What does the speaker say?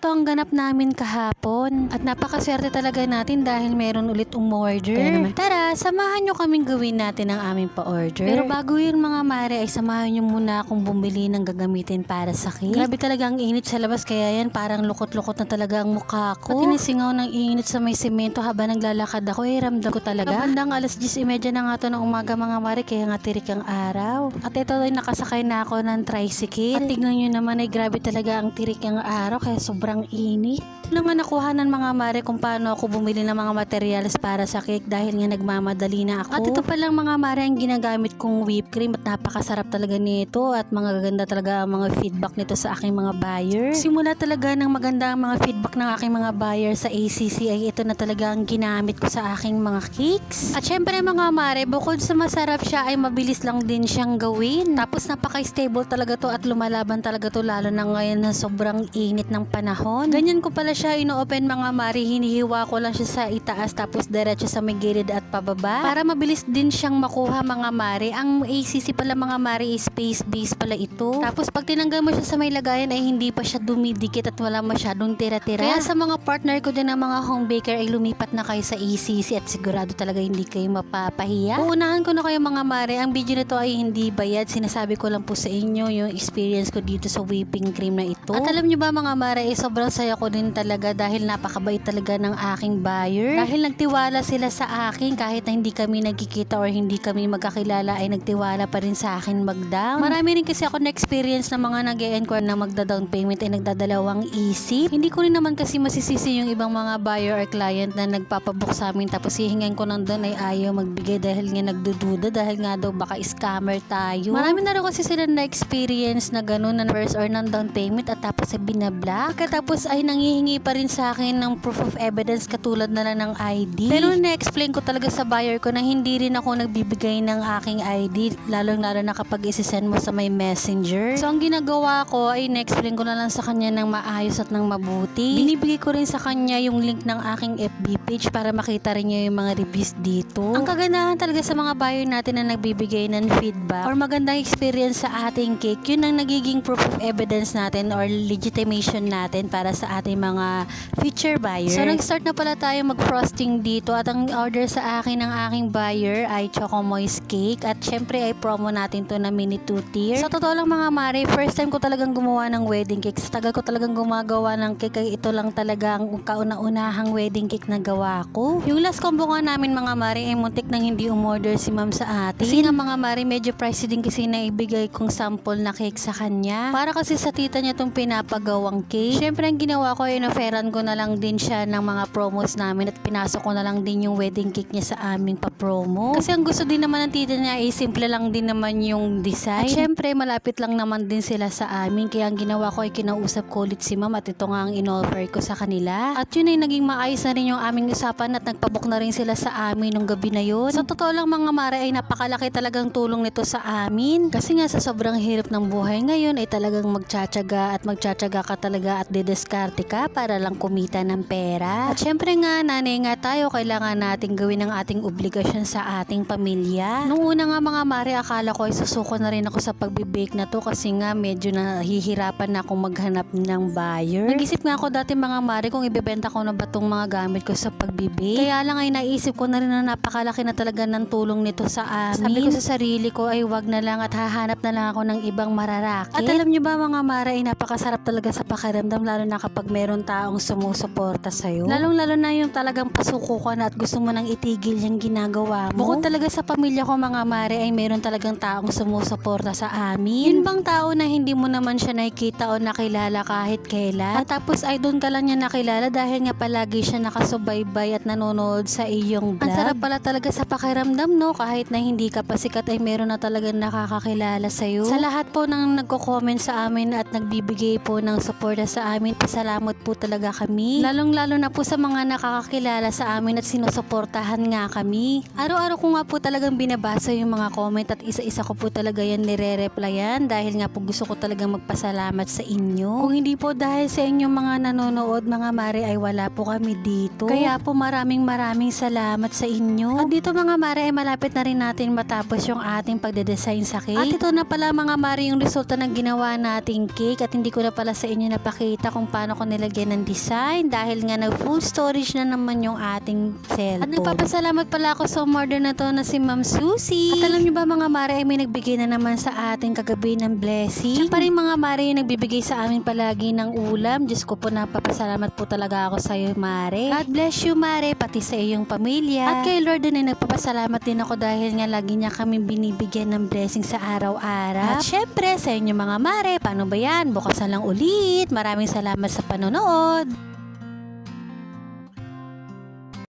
to ang ganap namin kahapon. At napakaswerte talaga natin dahil meron ulit umorder. Kaya naman tara, samahan nyo kaming gawin natin ang aming pa-order. Pero bago yun mga mare ay samahan nyo muna akong bumili ng gagamitin para sa cake. Grabe talaga ang init sa labas kaya yan parang lukot-lukot na talaga ang mukha ko. At inisingaw ng init sa may semento habang naglalakad ako ramdam ko talaga. Bandang 10:30 na nga to ng umaga mga mare kaya nga tirik ang araw. At ito ay nakasakay na ako ng tricycle. At tignan nyo naman ay grabe talaga ang tirik ang araw kaya sobrang init. Naman nakuha ng mga mare kung paano ako bumili ng mga materials para sa cake dahil nga nagmamadali na ako. At ito pa lang mga mare ang ginagamit kong whipped cream at napakasarap talaga nito at mga gaganda talaga ang mga feedback nito sa aking mga buyer. Simula talaga ng maganda ang mga feedback ng aking mga buyer sa ACC ay ito na talaga ang ginamit ko sa aking mga cakes. At syempre mga mare, bukod sa masarap siya ay mabilis lang din siyang gawin. Tapos napaka-stable talaga to at lumalaban talaga to lalo na ngayon na sobrang init ng panahon. Ganyan ko pala siya ino-open mga mare, hinihiwa ko lang siya sa itaas tapos diretso sa may gilid at pababa para mabilis din siyang makuha mga mare. Ang ACC pala mga mare is space base pala ito. Tapos pag tinanggal mo siya sa may lagayan ay hindi pa siya dumidikit at wala masyadong tira-tira. Kaya sa mga partner ko din ng mga home baker ay lumipat na kayo sa ACC at sigurado talaga hindi kayo mapapahiya. Uunahan ko na kayo mga mare, ang video na to ay hindi bayad, sinasabi ko lang po sa inyo yung experience ko dito sa whipping cream na ito. At alam nyo ba mga mare, sobrang saya ko din talaga dahil napakabait talaga ng aking buyer. Dahil nagtiwala sila sa akin kahit na hindi kami nagkikita or hindi kami magkakilala ay nagtiwala pa rin sa akin mag-down. Marami rin kasi ako na-experience na mga nag-e-enquire na magda-down payment ay nagdadalawang isip. Hindi ko rin naman kasi masisisi yung ibang mga buyer or client na nagpapabook sa amin tapos hihingan ko nang doon ay ayaw magbigay dahil nga nagdududa dahil nga daw baka scammer tayo. Marami na rin kasi sila na-experience na gano'n na first or ng down payment at tapos ay binablock. Tapos ay nangihingi pa rin sa akin ng proof of evidence katulad na lang ng ID. Pero na-explain ko talaga sa buyer ko na hindi rin ako nagbibigay ng aking ID lalong-lalo na kapag isisend mo sa may messenger. So ang ginagawa ko ay na-explain ko na lang sa kanya ng maayos at ng mabuti. Binibigay ko rin sa kanya yung link ng aking FB page para makita rin niya yung mga reviews dito. Ang kagandahan talaga sa mga buyer natin na nagbibigay ng feedback or magandang experience sa ating cake, yun ang nagiging proof of evidence natin or legitimation natin para sa ating mga future buyers. So nag-start na pala tayo mag-frosting dito at ang order sa akin ng aking buyer ay Choco Moist Cake at syempre ay promo natin to na mini 2-tier. Sa totoo lang mga mare, first time ko talagang gumawa ng wedding cake. Sa tagal ko talagang gumagawa ng cake ay ito lang talaga ang kauna-unahang wedding cake na gawa ko. Yung last combo nga namin mga mare ay muntik nang hindi umorder si ma'am sa atin. Kasi nga mga mare, medyo pricey din kasi na ibigay kong sample na cake sa kanya. Para kasi sa tita niya tong pinapagawang cake. Syempre ang ginawa ko ay in-offeran ko na lang din siya ng mga promos namin at pinasok ko na lang din yung wedding cake niya sa aming pa-promo. Kasi ang gusto din naman ng tita niya ay simple lang din naman yung design. At syempre malapit lang naman din sila sa amin. Kaya ang ginawa ko ay kinausap ko ulit si ma'am at ito nga ang in-offer ko sa kanila. At yun ay naging maayos na rin yung aming usapan at nagpabook na rin sila sa amin nung gabi na yun. Sa totoo lang mga mare ay napakalaki talagang tulong nito sa amin. Kasi nga sa sobrang hirap ng buhay ngayon ay talagang magtsatsaga ka talaga at didiskarte ka para lang kumita ng pera. At syempre nga nanay nga tayo, kailangan nating gawin ang ating obligasyon sa ating pamilya. Nung una nga mga mare, akala ko ay susuko na rin ako sa pagbibake na to kasi nga medyo nahihirapan na akong maghanap ng buyer. Nag-isip nga ako dati mga mare kung ibebenta ko na ba tong mga gamit ko sa pagbibake. Kaya lang ay naisip ko na rin na napakalaki na talaga ng tulong nito sa amin. Sabi ko sa sarili ko ay wag na lang at hahanap na lang ako ng ibang mararakit. At alam nyo ba mga mare ay napakasarap talaga sa pakiramdam lalo na kapag meron taong sumusuporta sa'yo. Lalong-lalo na yung talagang pasuko ka na at gusto mo nang itigil yung ginagawa mo. Bukod talaga sa pamilya ko mga mare ay meron talagang taong sumusuporta sa amin. Yun bang tao na hindi mo naman siya nakikita o nakilala kahit kailan? At tapos ay doon ka lang niya nakilala dahil nga palagi siya nakasubaybay at nanonood sa iyong vlog. Ang sarap pala talaga sa pakiramdam no, kahit na hindi ka pa sikat ay meron na talagang nakakakilala sa'yo. Sa lahat po ng nagko-comment sa amin at nagbibigay po ng suporta sa amin, pasalamat po talaga kami. Lalong-lalo na po sa mga nakakakilala sa amin at sinusuportahan nga kami. Araw-araw ko nga po talagang binabasa yung mga comment at isa-isa ko po talaga yan nire-replyan dahil nga po gusto ko talagang magpasalamat sa inyo. Kung hindi po dahil sa inyong mga nanonood mga mare ay wala po kami dito. Kaya po maraming salamat sa inyo. At dito mga mare ay malapit na rin natin matapos yung ating pagde-design sa cake. At ito na pala mga mare yung resulta ng ginawa nating cake at hindi ko na pala sa inyo napakita kung paano ko nilagyan ng design dahil nga nag-full storage na naman yung ating cellphone. At nagpapasalamat pala ako sa umorder na to na si Ma'am Susie. At alam niyo ba mga mare, ay may nagbigay na naman sa ating kagabi ng blessing. Siya pa rin mga mare yung nagbibigay sa amin palagi ng ulam. Diyos ko po, napapasalamat po talaga ako sa iyo mare. God bless you mare, pati sa iyong pamilya. At kay Lord din ay nagpapasalamat din ako dahil nga lagi niya kami binibigyan ng blessing sa araw-araw. At syempre sa inyo mga mare, paano ba yan? Bukas na lang ulit. Maraming salamat sa panonood.